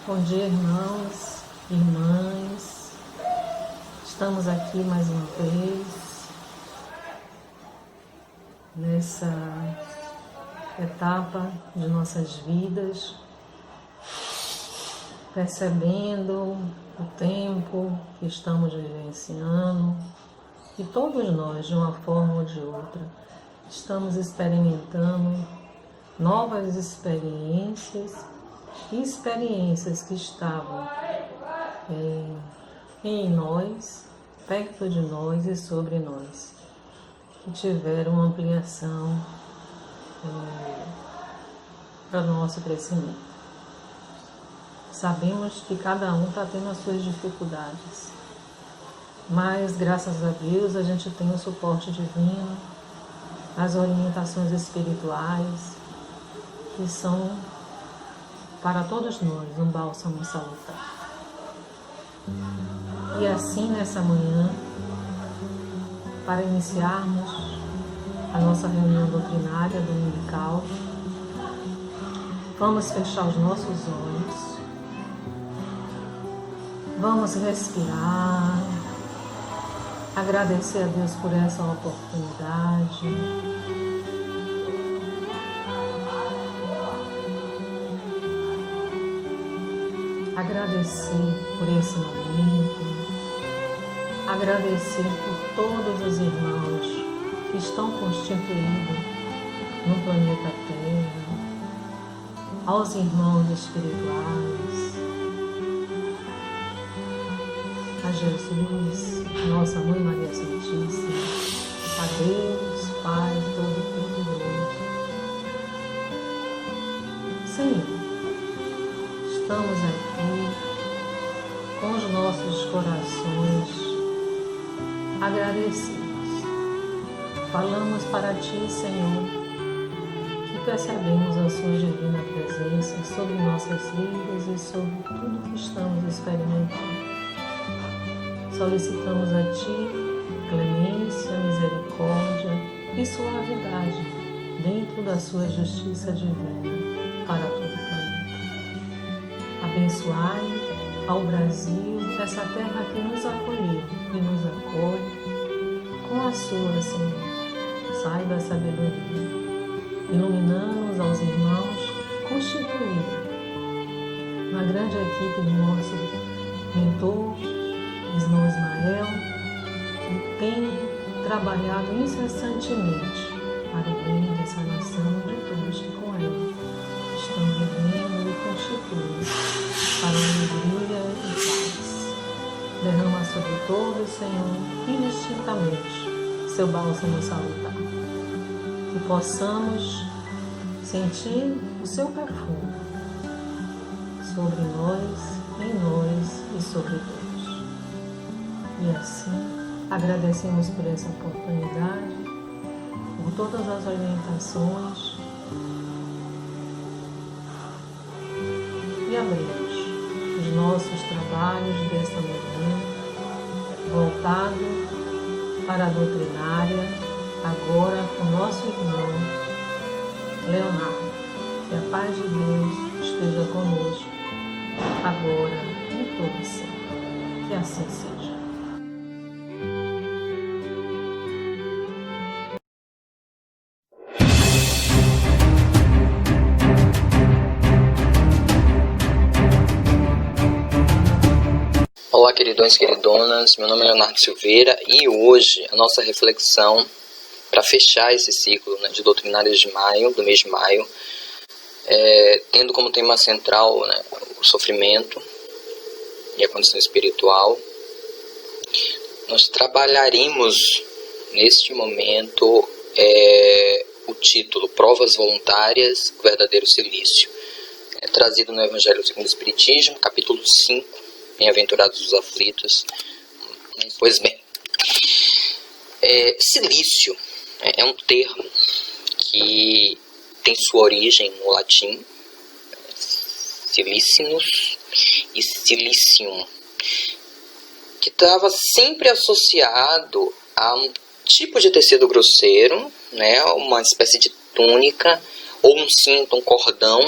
Bom dia, irmãos, irmãs. Estamos aqui mais uma vez nessa etapa de nossas vidas, percebendo o tempo que estamos vivenciando e todos nós, de uma forma ou de outra, estamos experimentando novas experiências que estavam em nós, perto de nós e sobre nós, que tiveram uma ampliação para o nosso crescimento. Sabemos que cada um está tendo as suas dificuldades, mas graças a Deus a gente tem o suporte divino, as orientações espirituais, que são para todos nós um bálsamo salutar. E assim, nessa manhã, para iniciarmos a nossa reunião doutrinária dominical, vamos fechar os nossos olhos, vamos respirar, agradecer a Deus por essa oportunidade. Agradecer por esse momento, agradecer por todos os irmãos que estão constituídos no planeta Terra, aos irmãos espirituais, a Jesus, nossa Mãe Maria Santíssima, a Deus, Pai Todo-Poderoso. Senhor, estamos aqui com os nossos corações agradecidos. Falamos para Ti, Senhor, que percebemos a Sua divina presença sobre nossas vidas e sobre tudo que estamos experimentando. Solicitamos a Ti clemência, misericórdia e suavidade dentro da Sua justiça divina para todo o planeta. Abençoai ao Brasil, essa terra que nos acolheu e nos acolhe com a Sua, Senhor, saiba a sabedoria, iluminando-nos aos irmãos constituídos na grande equipe do nosso mentor, Ismael Ismael, que tem trabalhado incessantemente para o bem dessa nação de todos que com ela estão vivendo e constituem para a alegria e paz. Derrama sobre todos, Senhor, indistintamente, seu bálsamo salutar. Que possamos sentir o seu perfume sobre nós, em nós e sobre todos. E assim, agradecemos por essa oportunidade, por todas as orientações e abrimos os nossos trabalhos desta manhã, voltado para a doutrinária, agora com o nosso irmão Leonardo. Que a paz de Deus esteja conosco, agora e todo sempre. Que assim seja. Olá, queridões e queridonas, meu nome é Leonardo Silveira e hoje a nossa reflexão para fechar esse ciclo de doutrinárias de maio, do mês de maio, tendo como tema central o sofrimento e a condição espiritual. Nós trabalharemos neste momento o título Provas Voluntárias, o Verdadeiro Cilício, trazido no Evangelho segundo o Espiritismo, capítulo 5, Bem-aventurados os aflitos. Pois bem, cilício é um termo que tem sua origem no latim, silicinus e silicium, que estava sempre associado a um tipo de tecido grosseiro, uma espécie de túnica ou um cinto, um cordão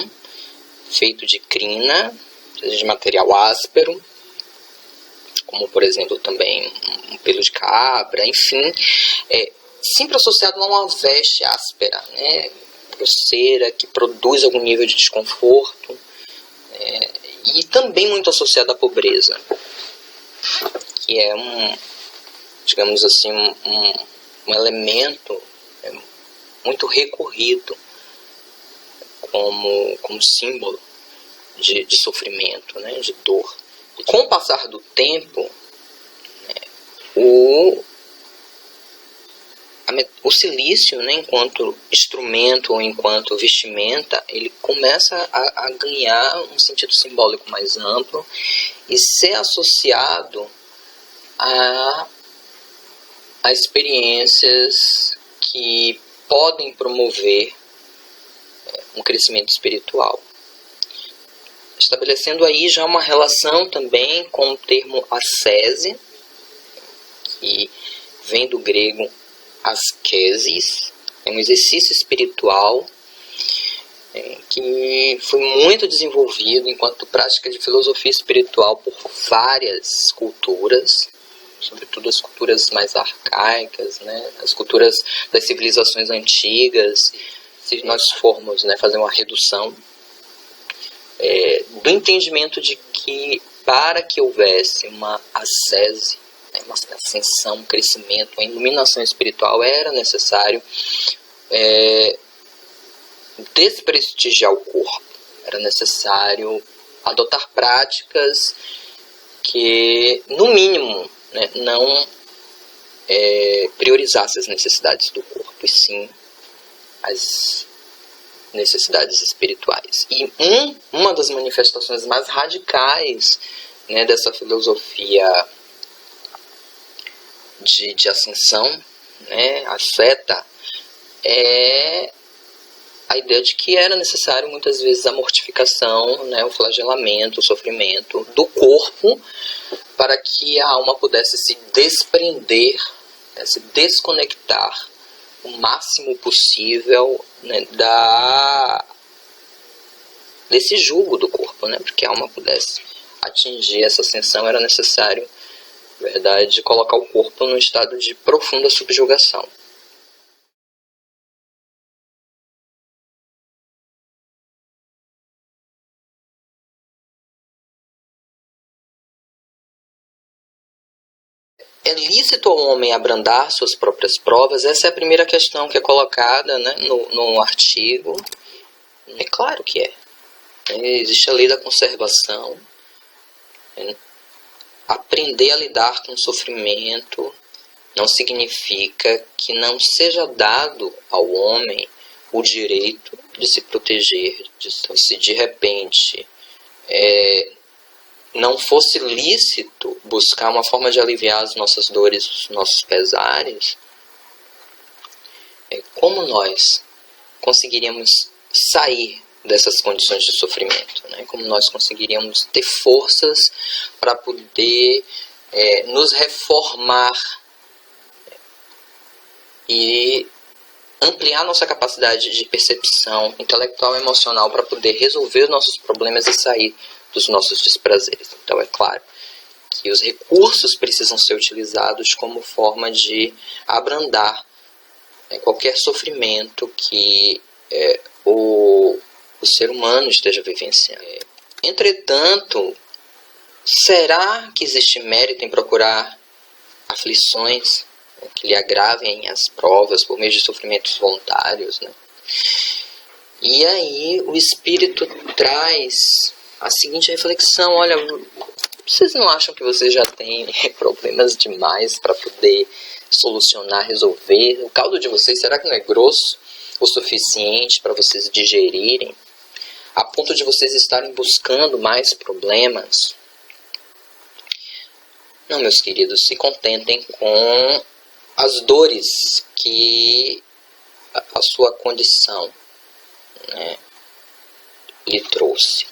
feito de crina, de material áspero, como por exemplo também um pelo de cabra, enfim, sempre associado a uma veste áspera, né, grosseira, que produz algum nível de desconforto, e também muito associado à pobreza, que é digamos assim, um elemento muito recorrido como símbolo de sofrimento, né, de dor. E com o passar do tempo, né, o silício, né, enquanto instrumento ou enquanto vestimenta, ele começa a ganhar um sentido simbólico mais amplo e ser associado a experiências que podem promover um crescimento espiritual. Estabelecendo aí já uma relação também com o termo ascese, que vem do grego askesis, é um exercício espiritual que foi muito desenvolvido enquanto prática de filosofia espiritual por várias culturas, sobretudo as culturas mais arcaicas, né, as culturas das civilizações antigas. Se nós formos, né, fazer uma redução do entendimento de que para que houvesse uma ascese, né, uma ascensão, um crescimento, uma iluminação espiritual, era necessário desprestigiar o corpo, era necessário adotar práticas que, no mínimo, né, não priorizasse as necessidades do corpo, e sim as necessidades espirituais. E uma das manifestações mais radicais, né, dessa filosofia de ascensão, né, asceta, é a ideia de que era necessário muitas vezes a mortificação, né, o flagelamento, o sofrimento do corpo, para que a alma pudesse se desprender, né, se desconectar o máximo possível, né, desse jugo do corpo, né, porque a alma pudesse atingir essa ascensão, era necessário, na verdade, colocar o corpo num estado de profunda subjugação. É lícito ao homem abrandar suas próprias provas? Essa é a primeira questão que é colocada, né, no artigo. É claro que é. Existe a lei da conservação. Aprender a lidar com o sofrimento não significa que não seja dado ao homem o direito de se proteger. Se de repente não fosse lícito buscar uma forma de aliviar as nossas dores, os nossos pesares, como nós conseguiríamos sair dessas condições de sofrimento, né? Como nós conseguiríamos ter forças para poder nos reformar e ampliar nossa capacidade de percepção intelectual e emocional para poder resolver os nossos problemas e sair dos nossos desprazeres. Então, é claro que os recursos precisam ser utilizados como forma de abrandar qualquer sofrimento que o ser humano esteja vivenciando. Entretanto, será que existe mérito em procurar aflições que lhe agravem as provas por meio de sofrimentos voluntários, né? E aí o Espírito traz a seguinte reflexão: olha, vocês não acham que vocês já têm problemas demais para poder solucionar, resolver? O caldo de vocês, será que não é grosso o suficiente para vocês digerirem, a ponto de vocês estarem buscando mais problemas? Não, meus queridos, se contentem com as dores que a sua condição, né, lhe trouxe,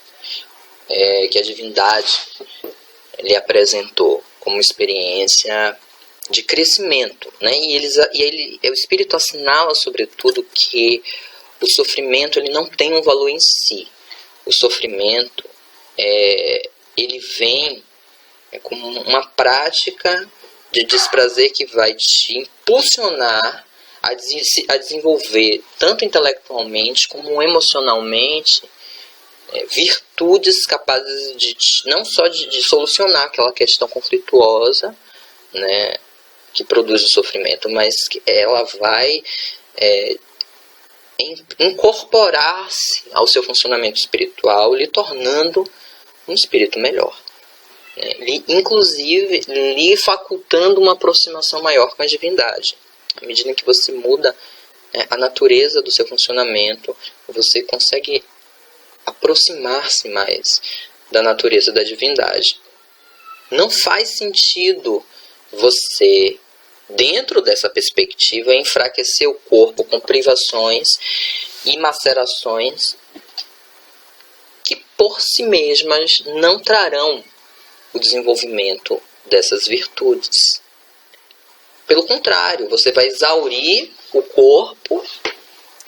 que a divindade lhe apresentou como experiência de crescimento, né? O Espírito assinala, sobretudo, que o sofrimento ele não tem um valor em si. O sofrimento ele vem como uma prática de desprazer que vai te impulsionar a desenvolver, tanto intelectualmente como emocionalmente, virtudes capazes de não só de solucionar aquela questão conflituosa, né, que produz o sofrimento, mas que ela vai incorporar-se ao seu funcionamento espiritual, lhe tornando um espírito melhor. Inclusive, lhe facultando uma aproximação maior com a divindade. À medida que você muda a natureza do seu funcionamento, você consegue aproximar-se mais da natureza da divindade. Não faz sentido você, dentro dessa perspectiva, enfraquecer o corpo com privações e macerações que por si mesmas não trarão o desenvolvimento dessas virtudes. Pelo contrário, você vai exaurir o corpo,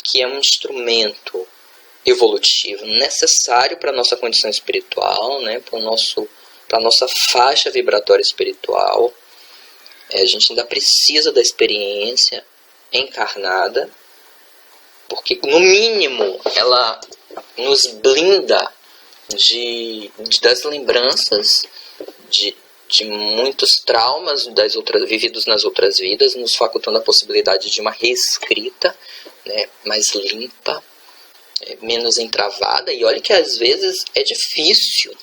que é um instrumento evolutivo necessário para a nossa condição espiritual, né, para a nossa faixa vibratória espiritual. A gente ainda precisa da experiência encarnada, porque, no mínimo, ela nos blinda das lembranças de muitos traumas vividos nas outras vidas, nos facultando a possibilidade de uma reescrita, né, mais limpa, menos entravada. E olha que às vezes é difícil,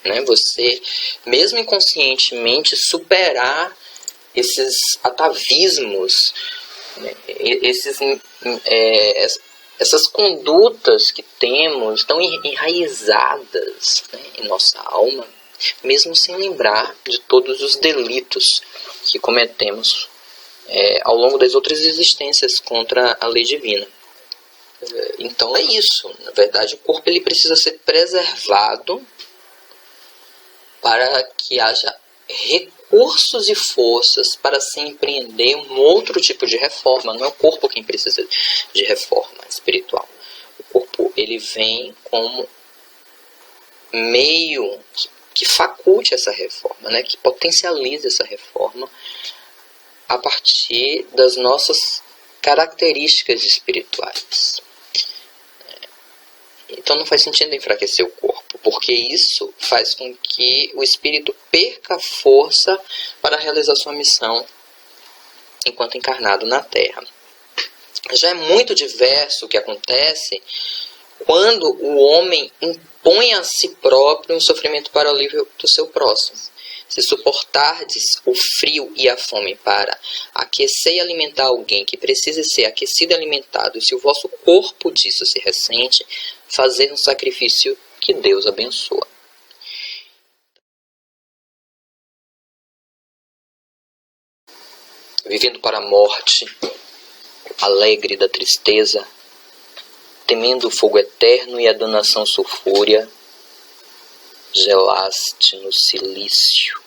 né, você, mesmo inconscientemente, superar esses atavismos, né, essas condutas que temos tão enraizadas, né, em nossa alma, mesmo sem lembrar de todos os delitos que cometemos ao longo das outras existências contra a lei divina. Então é isso. Na verdade, o corpo ele precisa ser preservado para que haja recursos e forças para se empreender um outro tipo de reforma. Não é o corpo quem precisa de reforma espiritual. O corpo ele vem como meio que faculte essa reforma, né? Que potencialize essa reforma a partir das nossas características espirituais. Então não faz sentido enfraquecer o corpo, porque isso faz com que o espírito perca força para realizar sua missão enquanto encarnado na Terra. Já é muito diverso o que acontece quando o homem impõe a si próprio um sofrimento para o alívio do seu próximo. Se suportardes o frio e a fome para aquecer e alimentar alguém que precise ser aquecido e alimentado, e se o vosso corpo disso se ressente, fazer um sacrifício que Deus abençoa. Vivendo para a morte, alegre da tristeza, temendo o fogo eterno e a danação sulfúrea, gelaste no silício,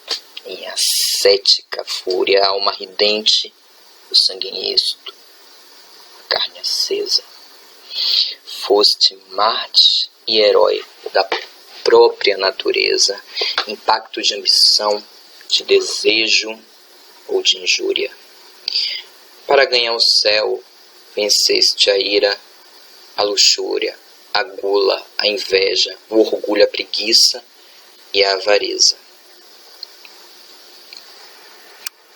em ascética fúria, a alma ardente, o sangue enhisto, a carne acesa. Foste Marte e herói da própria natureza, impacto de ambição, de desejo ou de injúria. Para ganhar o céu, venceste a ira, a luxúria, a gula, a inveja, o orgulho, a preguiça e a avareza.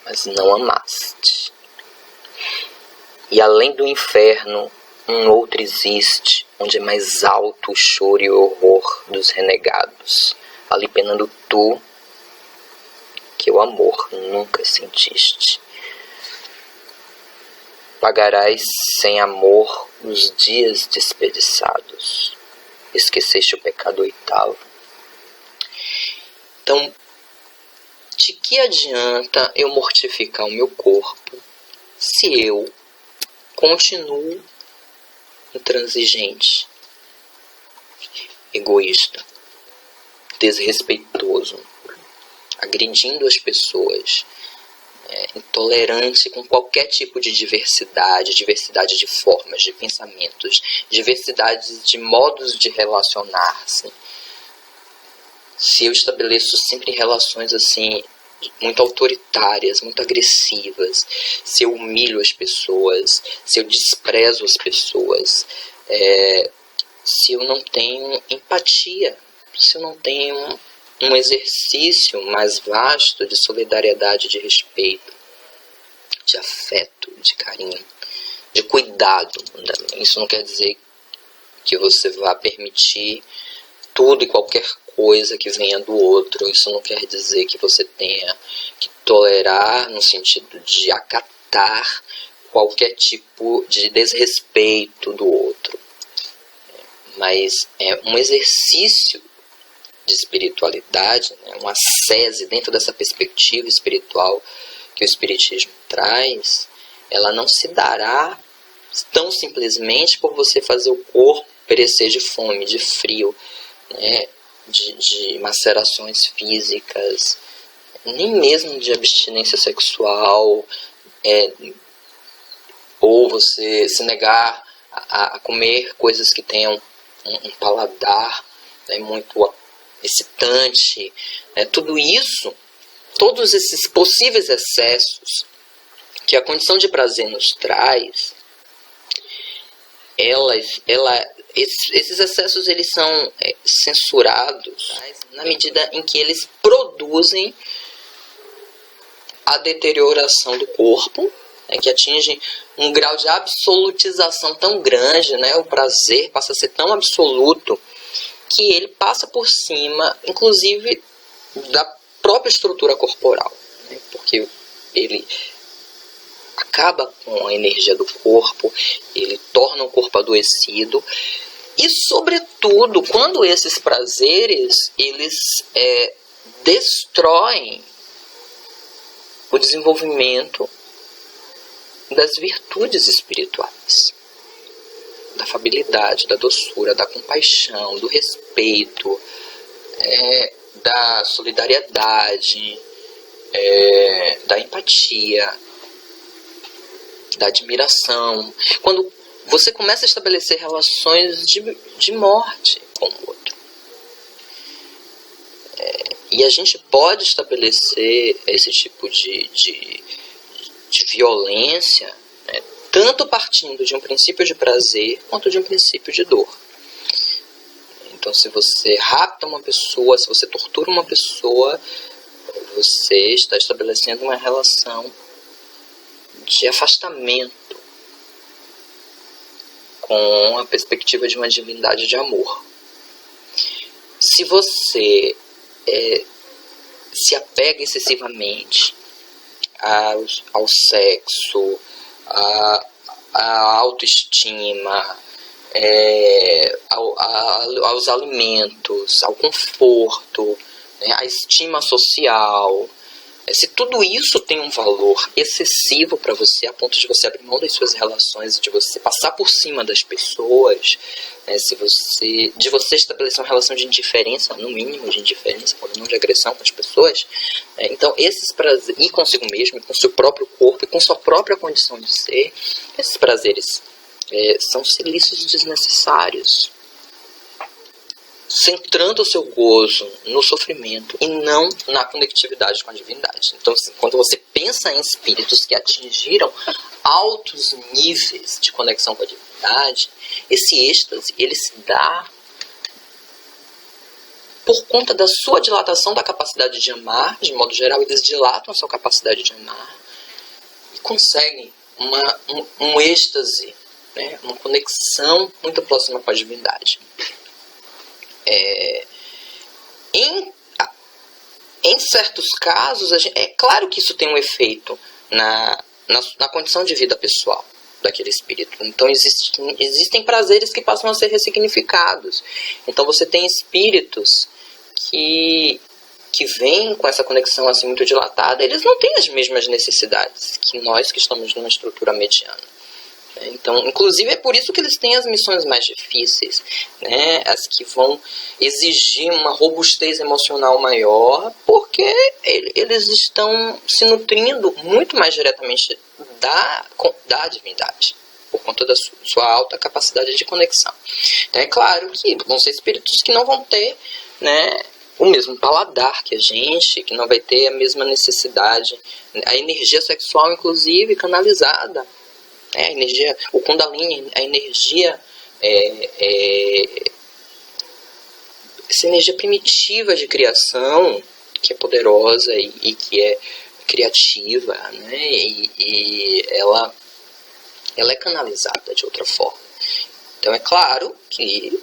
Mas não amaste. E além do inferno, um outro existe, onde é mais alto o choro e o horror dos renegados, ali penando tu, que o amor nunca sentiste. Pagarás sem amor os dias desperdiçados. Esqueceste o pecado oitavo. Então, de que adianta eu mortificar o meu corpo se eu continuo intransigente, egoísta, desrespeitoso, agredindo as pessoas, intolerante com qualquer tipo de diversidade de formas, de pensamentos, diversidade de modos de relacionar-se. se eu estabeleço sempre relações assim muito autoritárias, muito agressivas, se eu humilho as pessoas, se eu desprezo as pessoas, se eu não tenho empatia, se eu não tenho um exercício mais vasto de solidariedade, de respeito, de afeto, de carinho, de cuidado. Isso não quer dizer que você vá permitir tudo e qualquer coisa que venha do outro. Isso não quer dizer que você tenha que tolerar no sentido de acatar qualquer tipo de desrespeito do outro. Mas é um exercício de espiritualidade, né? Uma ascese dentro dessa perspectiva espiritual que o Espiritismo traz. Ela não se dará tão simplesmente por você fazer o corpo perecer de fome, de frio, né? De macerações físicas, nem mesmo de abstinência sexual, ou você se negar a comer coisas que tenham um paladar, né, muito excitante, né? Tudo isso, todos esses possíveis excessos que a condição de prazer nos traz, esses excessos eles são censurados, né, na medida em que eles produzem a deterioração do corpo, né, que atinge um grau de absolutização tão grande, né, o prazer passa a ser tão absoluto que ele passa por cima, inclusive, da própria estrutura corporal, né, porque ele acaba com a energia do corpo, ele torna o corpo adoecido e, sobretudo, quando esses prazeres eles destroem o desenvolvimento das virtudes espirituais, da afabilidade, da doçura, da compaixão, do respeito, da solidariedade, da empatia, da admiração. Quando você começa a estabelecer relações de morte com o outro. E a gente pode estabelecer esse tipo de violência, né, tanto partindo de um princípio de prazer quanto de um princípio de dor. Então, se você rapta uma pessoa, se você tortura uma pessoa, você está estabelecendo uma relação de afastamento com a perspectiva de uma divindade de amor. Se você se apega excessivamente ao sexo, à autoestima, aos alimentos, ao conforto, né, à estima social, se tudo isso tem um valor excessivo para você, a ponto de você abrir mão das suas relações, de você passar por cima das pessoas, né, de você estabelecer uma relação de indiferença, no mínimo de indiferença, quando não de agressão com as pessoas, então esses prazeres, e consigo mesmo, e com seu próprio corpo, e com sua própria condição de ser, esses prazeres são silícios desnecessários, centrando o seu gozo no sofrimento e não na conectividade com a divindade. Então, quando você pensa em espíritos que atingiram altos níveis de conexão com a divindade, esse êxtase, ele se dá por conta da sua dilatação da capacidade de amar. De modo geral, eles dilatam a sua capacidade de amar e conseguem um êxtase, né, uma conexão muito próxima com a divindade. Em certos casos, é claro que isso tem um efeito na condição de vida pessoal daquele espírito. Então, existem prazeres que passam a ser ressignificados. Então, você tem espíritos que vêm com essa conexão assim muito dilatada, eles não têm as mesmas necessidades que nós que estamos numa estrutura mediana. Então, inclusive, é por isso que eles têm as missões mais difíceis, né? As que vão exigir uma robustez emocional maior, porque eles estão se nutrindo muito mais diretamente da divindade, por conta da sua alta capacidade de conexão. É claro que vão ser espíritos que não vão ter, né, o mesmo paladar que a gente, que não vai ter a mesma necessidade. A energia sexual, inclusive, canalizada. A energia, o Kundalini, a energia, essa energia primitiva de criação, que é poderosa e que é criativa, né? E ela é canalizada de outra forma. Então é claro que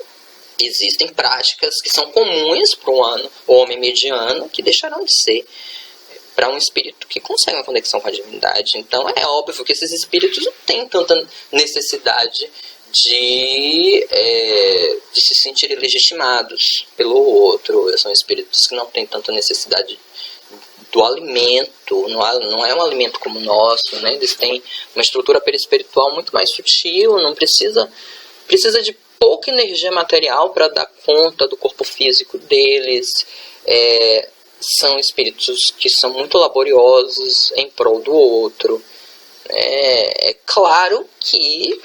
existem práticas que são comuns para o homem mediano que deixarão de ser para um espírito que consegue uma conexão com a divindade. Então é óbvio que esses espíritos não têm tanta necessidade de se sentirem legitimados pelo outro. São espíritos que não têm tanta necessidade do alimento, não é um alimento como o nosso, né? Eles têm uma estrutura perispiritual muito mais sutil, não precisa de pouca energia material para dar conta do corpo físico deles. São espíritos que são muito laboriosos em prol do outro. É claro que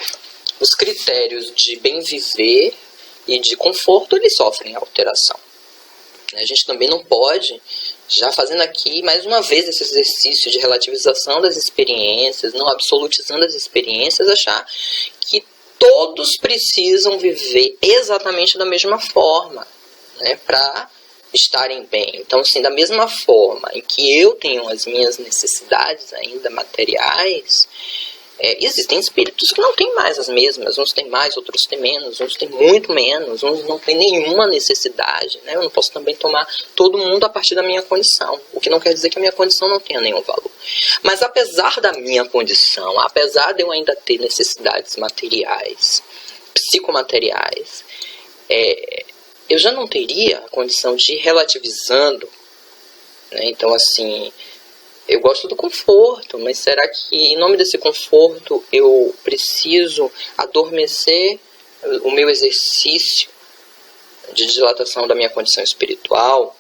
os critérios de bem viver e de conforto, eles sofrem alteração. A gente também não pode, já fazendo aqui mais uma vez esse exercício de relativização das experiências, não absolutizando as experiências, achar que todos precisam viver exatamente da mesma forma, né, para estarem bem. Então, assim, da mesma forma em que eu tenho as minhas necessidades ainda materiais, existem espíritos que não têm mais as mesmas, uns têm mais, outros têm menos, uns têm muito menos, uns não têm nenhuma necessidade, né? Eu não posso também tomar todo mundo a partir da minha condição, o que não quer dizer que a minha condição não tenha nenhum valor. Mas apesar da minha condição, apesar de eu ainda ter necessidades materiais, psicomateriais, eu já não teria a condição de ir relativizando, né? Então, assim, eu gosto do conforto, mas será que em nome desse conforto eu preciso adormecer o meu exercício de dilatação da minha condição espiritual?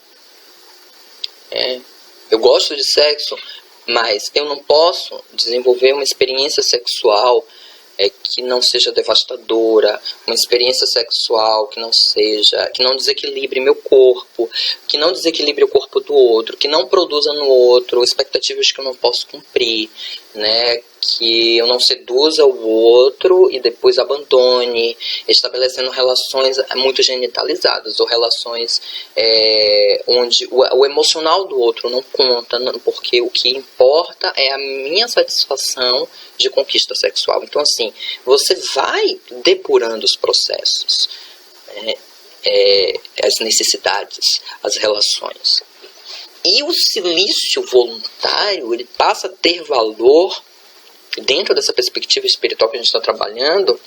Eu gosto de sexo, mas eu não posso desenvolver uma experiência sexual que não seja devastadora, uma experiência sexual que não desequilibre meu corpo, que não desequilibre o corpo do outro, que não produza no outro expectativas que eu não posso cumprir, né? Que eu não seduza o outro e depois abandone, estabelecendo relações muito genitalizadas, ou relações onde o emocional do outro não conta, porque o que importa é a minha satisfação de conquista sexual. Então, assim, você vai depurando os processos, as necessidades, as relações. E o silício voluntário, ele passa a ter valor dentro dessa perspectiva espiritual que a gente está trabalhando,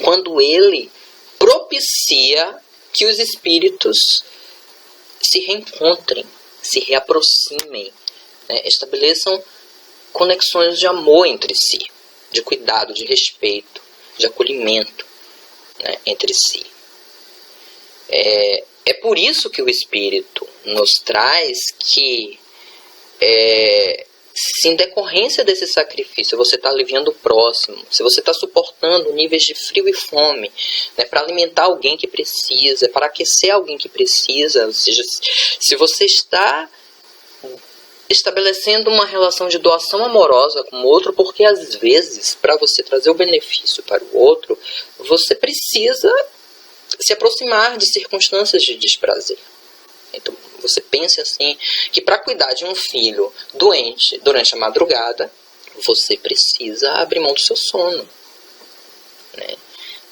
quando ele propicia que os espíritos se reencontrem, se reaproximem, né? Estabeleçam conexões de amor entre si, de cuidado, de respeito, de acolhimento, né, entre si. É por isso que o Espírito nos traz que, se em decorrência desse sacrifício você está aliviando o próximo, se você está suportando níveis de frio e fome, né, para alimentar alguém que precisa, para aquecer alguém que precisa, ou seja, se você está estabelecendo uma relação de doação amorosa com o outro, porque às vezes, para você trazer o benefício para o outro, você precisa se aproximar de circunstâncias de desprazer. Então, você pense assim, que para cuidar de um filho doente durante a madrugada, você precisa abrir mão do seu sono, né?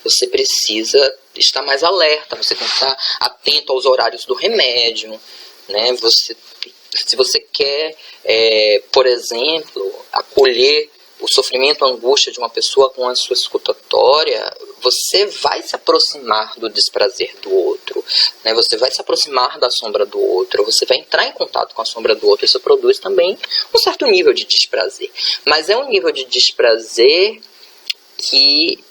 Você precisa estar mais alerta, você tem que estar atento aos horários do remédio, né? Se você quer, por exemplo, acolher o sofrimento, a angústia de uma pessoa com a sua escutatória, você vai se aproximar do desprazer do outro, né? Você vai se aproximar da sombra do outro, você vai entrar em contato com a sombra do outro. Isso produz também um certo nível de desprazer. Mas é um nível de desprazer que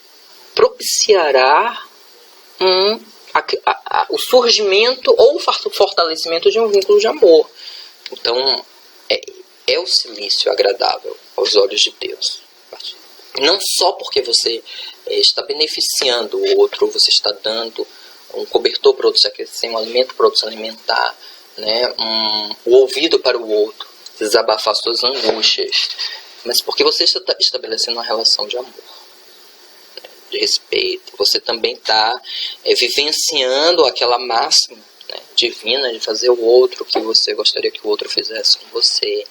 propiciará o surgimento ou o fortalecimento de um vínculo de amor. Então, é o silício agradável aos olhos de Deus. Não só porque você está beneficiando o outro, você está dando um cobertor para outro se aquecer, um alimento para outro se alimentar, né? O ouvido para o outro, desabafar suas angústias, mas porque você está estabelecendo uma relação de amor, né? De respeito. Você também está vivenciando aquela máxima, né, divina de fazer o outro o que você gostaria que o outro fizesse com você.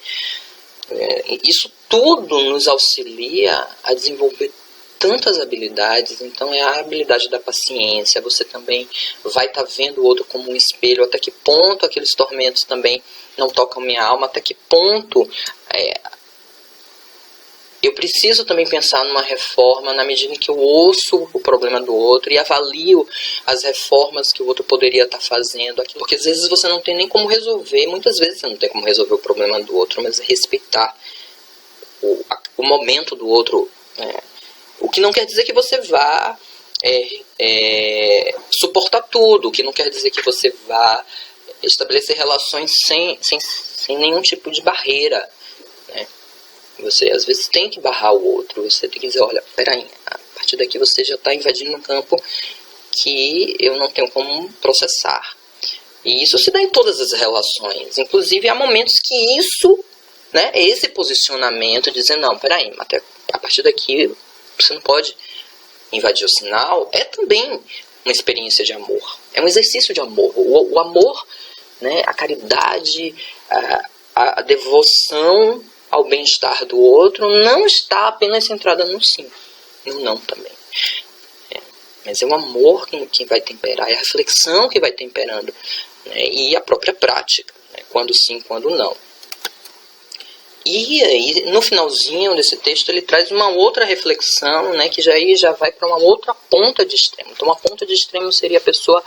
Isso tudo nos auxilia a desenvolver tantas habilidades. Então é a habilidade da paciência. Você também vai estar vendo o outro como um espelho. Até que ponto aqueles tormentos também não tocam minha alma? Até que ponto eu preciso também pensar numa reforma na medida em que eu ouço o problema do outro e avalio as reformas que o outro poderia estar fazendo. Porque às vezes você não tem nem como resolver, muitas vezes você não tem como resolver o problema do outro, mas respeitar o momento do outro. O que não quer dizer que você vá suportar tudo, o que não quer dizer que você vá estabelecer relações sem nenhum tipo de barreira, né? Você às vezes tem que barrar o outro, você tem que dizer, olha, peraí, a partir daqui você já está invadindo um campo que eu não tenho como processar. E isso se dá em todas as relações, inclusive há momentos que isso, né, esse posicionamento, dizer, não, peraí, até a partir daqui você não pode invadir o sinal, é também uma experiência de amor, é um exercício de amor. O amor, né, a caridade, a devoção ao bem-estar do outro não está apenas centrada no sim, no não também. Mas é o amor que vai temperar, é a reflexão que vai temperando, né, e a própria prática, né, quando sim, quando não. E aí, no finalzinho desse texto, ele traz uma outra reflexão, né, que já vai para uma outra ponta de extremo. Então, uma ponta de extremo seria a pessoa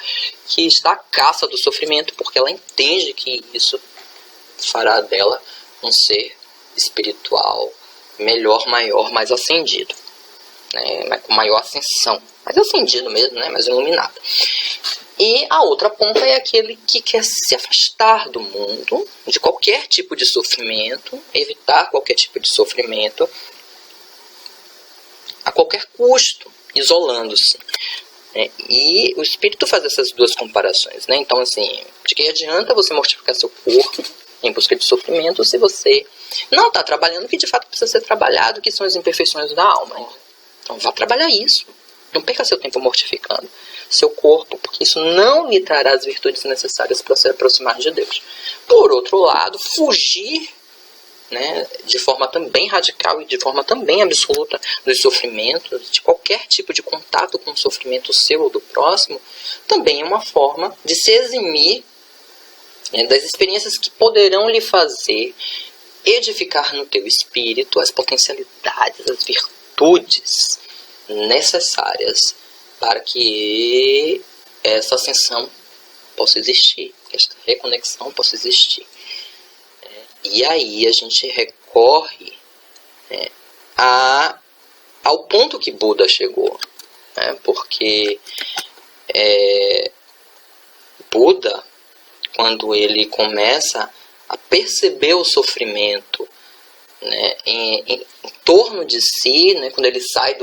que está à caça do sofrimento, porque ela entende que isso fará dela um ser espiritual melhor, maior, mais ascendido, né, com maior ascensão, mais ascendido mesmo, né, mais iluminado. E a outra ponta é aquele que quer se afastar do mundo, de qualquer tipo de sofrimento, evitar qualquer tipo de sofrimento a qualquer custo, isolando-se. E o Espírito faz essas duas comparações, né? Então, assim, de que adianta você mortificar seu corpo em busca de sofrimento se você não está trabalhando o que de fato precisa ser trabalhado, que são as imperfeições da alma. Então, vá trabalhar isso. Não perca seu tempo mortificando seu corpo, porque isso não lhe trará as virtudes necessárias para se aproximar de Deus. Por outro lado, fugir, né, de forma também radical e de forma também absoluta dos sofrimentos, de qualquer tipo de contato com o sofrimento seu ou do próximo, também é uma forma de se eximir, né, das experiências que poderão lhe fazer edificar no teu espírito as potencialidades, as virtudes necessárias para que essa ascensão possa existir, que esta reconexão possa existir. E aí a gente recorre, né, ao ponto que Buda chegou, né, porque Buda, quando ele começa a perceber o sofrimento, né, em torno de si, né, quando ele sai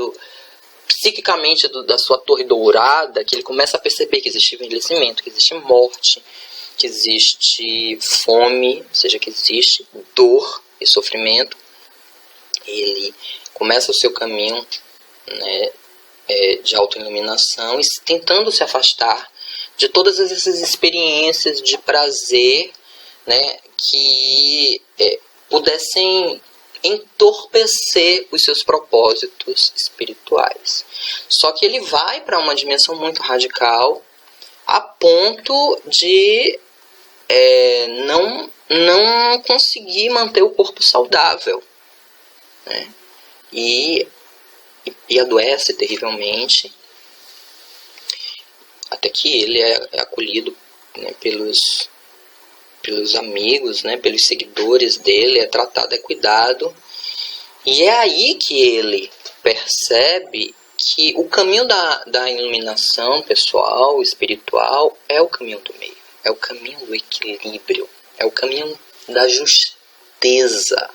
psiquicamente da sua torre dourada, que ele começa a perceber que existe envelhecimento, que existe morte, que existe fome, ou seja, que existe dor e sofrimento, ele começa o seu caminho, né, de autoiluminação e tentando se afastar de todas essas experiências de prazer, né, que pudessem entorpecer os seus propósitos espirituais. Só que ele vai para uma dimensão muito radical, a ponto de não conseguir manter o corpo saudável, né? E adoece terrivelmente, até que ele é acolhido, né, pelos amigos, né, pelos seguidores dele, é tratado, é cuidado. E é aí que ele percebe que o caminho da iluminação pessoal, espiritual, é o caminho do meio, é o caminho do equilíbrio, é o caminho da justeza.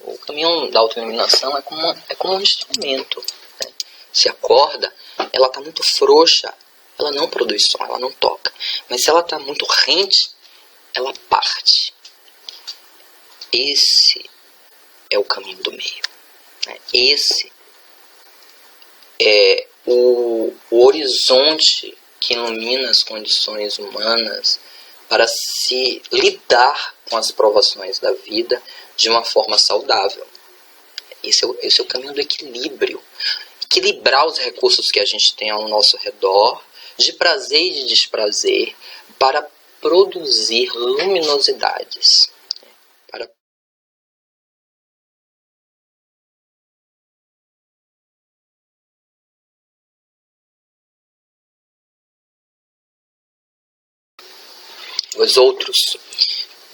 O caminho da autoiluminação é como um instrumento, né? Se a corda ela está muito frouxa, ela não produz som, ela não toca. Mas se ela está muito rente, ela parte. Esse é o caminho do meio. Esse é o horizonte que ilumina as condições humanas para se lidar com as provações da vida de uma forma saudável. Esse é o caminho do equilíbrio. Equilibrar os recursos que a gente tem ao nosso redor, de prazer e de desprazer, para produzir luminosidades. Os outros,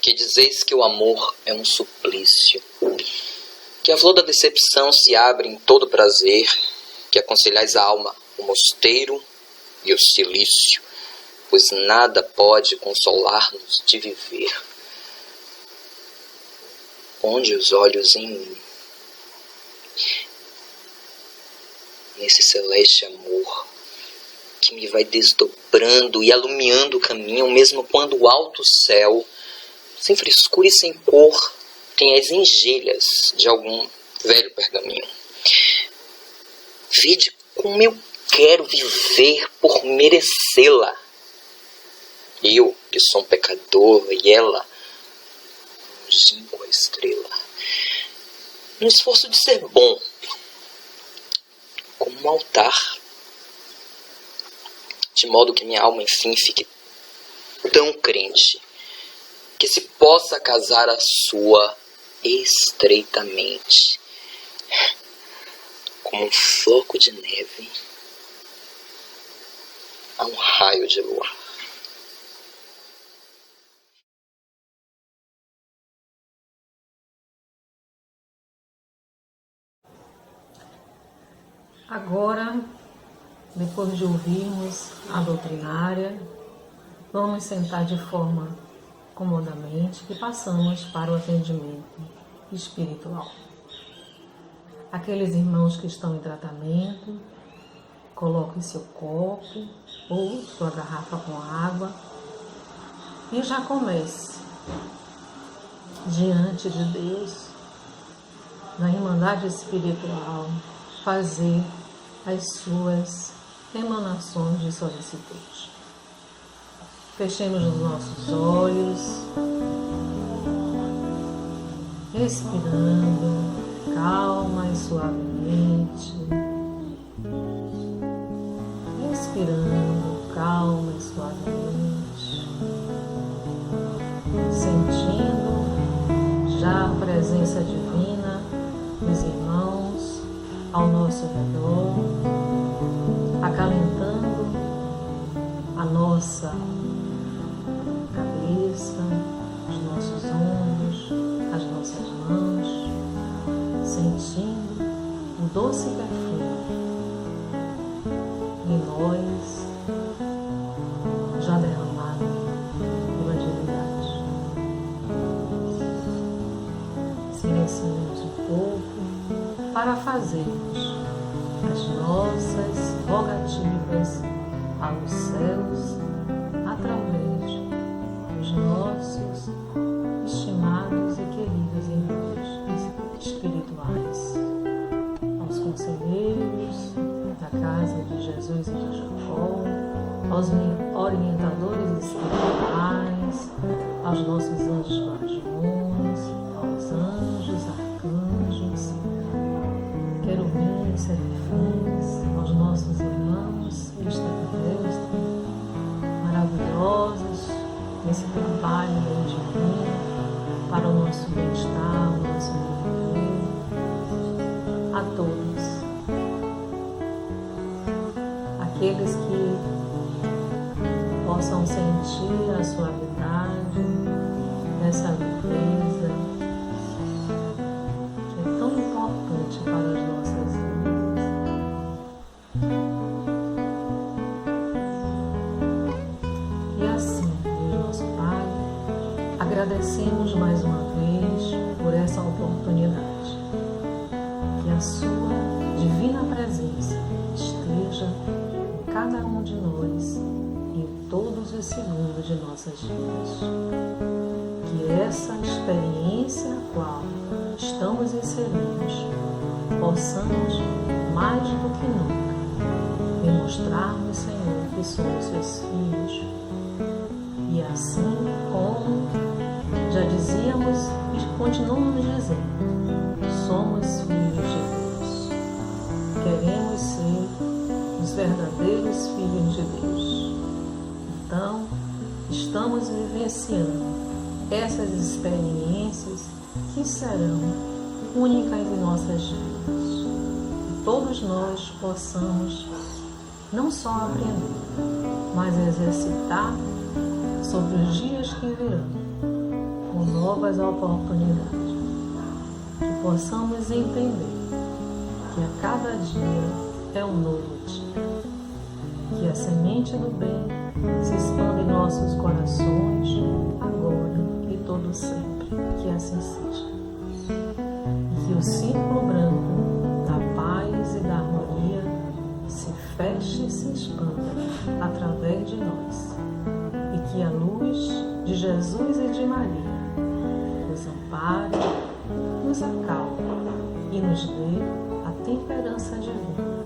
que dizeis que o amor é um suplício, que a flor da decepção se abre em todo prazer, que aconselhais a alma o mosteiro e o cilício, pois nada pode consolar-nos de viver. Ponde os olhos em mim, nesse celeste amor, que me vai desdobrando e alumiando o caminho, mesmo quando o alto céu, sem frescura e sem cor, tem as engelhas de algum velho pergaminho. Vede como eu quero viver por merecê-la. Eu, que sou um pecador, e ela, longínqua estrela. No esforço de ser bom, como um altar, de modo que minha alma, enfim, fique tão crente, que se possa casar a sua estreitamente, como um floco de neve a um raio de luar. Agora, depois de ouvirmos a doutrinária, vamos sentar de forma comodamente e passamos para o atendimento espiritual. Aqueles irmãos que estão em tratamento, coloquem seu copo ou sua garrafa com água e já comece diante de Deus, na Irmandade Espiritual, fazer as suas emanações de solicitude. Fechemos os nossos olhos, respirando calma e suavemente, respirando calma e suavemente, sentindo já a presença divina dos irmãos ao nosso redor, acalentando a nossa cabeça, os nossos ombros, as nossas mãos, sentindo o doce perfume em nós já derramado pela divindade. Silenciemos um pouco para fazermos as nossas rogativas aos céus através dos nossos estimados e queridos irmãos espirituais, aos conselheiros da casa de Jesus e de Jacó, aos orientadores espirituais, aos nossos anjos guardiões, aos anjos, arcanjos, querubins, serafins, aos nossos irmãos extraterrestres, maravilhosos nesse trabalho divino para o nosso bem-estar, o nosso bem-viver, a todos, aqueles que possam sentir a suavidade dessa leveza que é tão importante para as nossas vidas. E assim, Deus nosso Pai, agradecemos mais uma vez por essa oportunidade. Que a sua divina presença esteja em cada um de nós em todos os segundos de nossas vidas. Que essa experiência a qual estamos inseridos possamos, mais do que nunca, demonstrarmos, Senhor, que somos seus filhos. E assim como já dizíamos e continuamos dizendo, somos filhos de Deus. Queremos ser os verdadeiros filhos de Deus. Então, estamos vivenciando essas experiências que serão únicas em nossas vidas. Que todos nós possamos não só aprender, mas exercitar sobre os dias que virão, com novas oportunidades. Que possamos entender que a cada dia é um novo dia. Que a semente do bem se expanda em nossos corações, agora e todo sempre. Que assim seja. E que o círculo branco da paz e da harmonia se feche e se expanda através de nós. E que a luz de Jesus e de Maria nos ampare, nos acalme e nos dê a temperança divina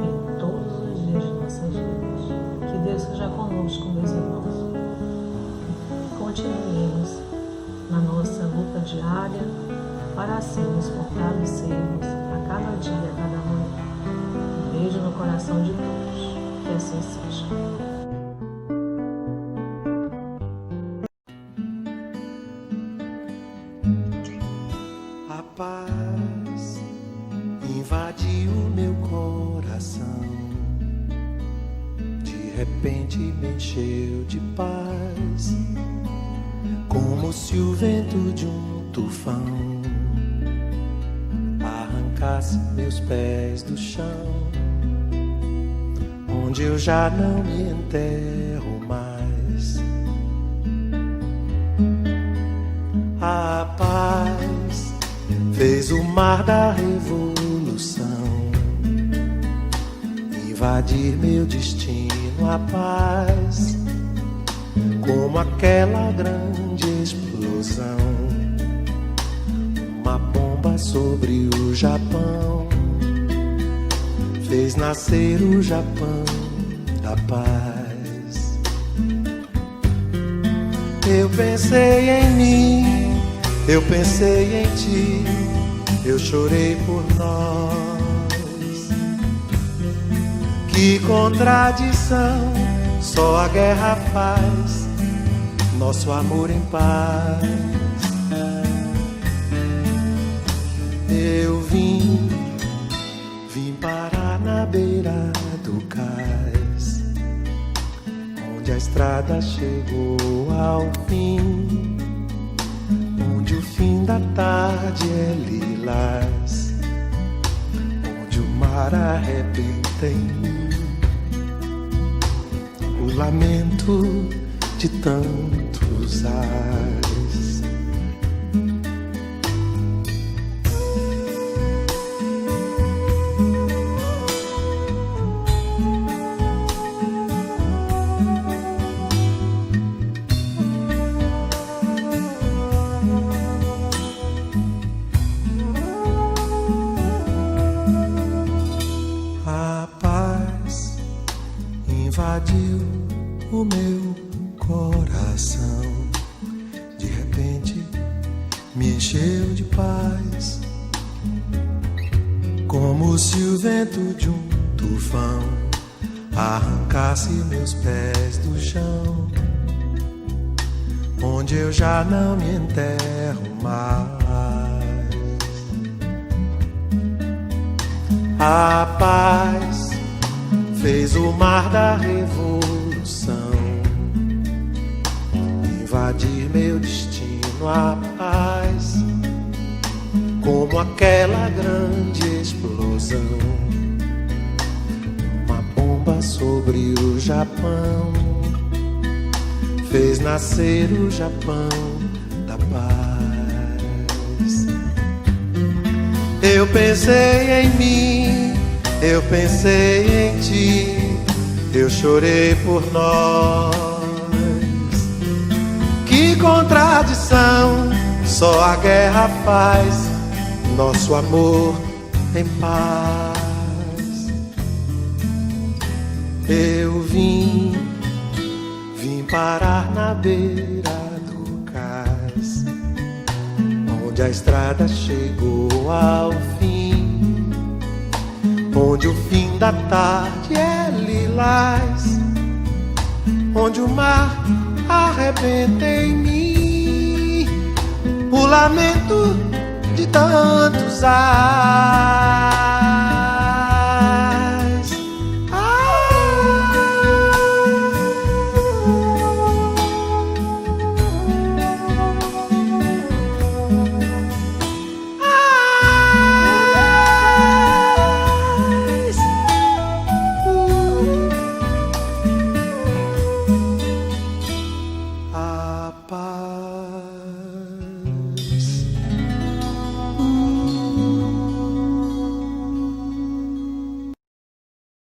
em todos os dias de nossas vidas. Que Deus seja conosco, meus irmãos. Continuemos na nossa luta diária para assim nos fortalecermos a cada dia, a cada manhã. Um beijo no coração de todos. Que assim seja. A paz invadiu meu coração, de repente me encheu de paz, como se o vento de um tufão arrancasse meus pés do chão, onde eu já não me enterro mais. A paz fez o mar da revolução invadir meu destino. A paz, como aquela grande explosão, uma bomba sobre o Japão, fez nascer o Japão da paz. Eu pensei em mim, eu pensei em ti, eu chorei por nós. Que contradição, só a guerra faz nosso amor em paz. Eu vim parar na beira do cais, onde a estrada chegou ao fim, onde o fim da tarde é lilás, onde o mar arrebenta em mim, o lamento de tantos ais. A paz invadiu o meu coração, de repente me encheu de paz, como se o vento de um tufão arrancasse meus pés do chão, onde eu já não me enterro mais. A paz fez o mar da revolução invadir meu destino. A paz, como aquela grande explosão, uma bomba sobre o Japão, fez nascer o Japão da paz. Eu pensei em mim, eu pensei em ti, eu chorei por nós. Que contradição, só a guerra faz nosso amor em paz. Eu vim parar na beira do cais, onde a estrada chegou ao fim, onde o fim da tarde é lilás, onde o mar arrebenta em mim o lamento de tantos ais. A paz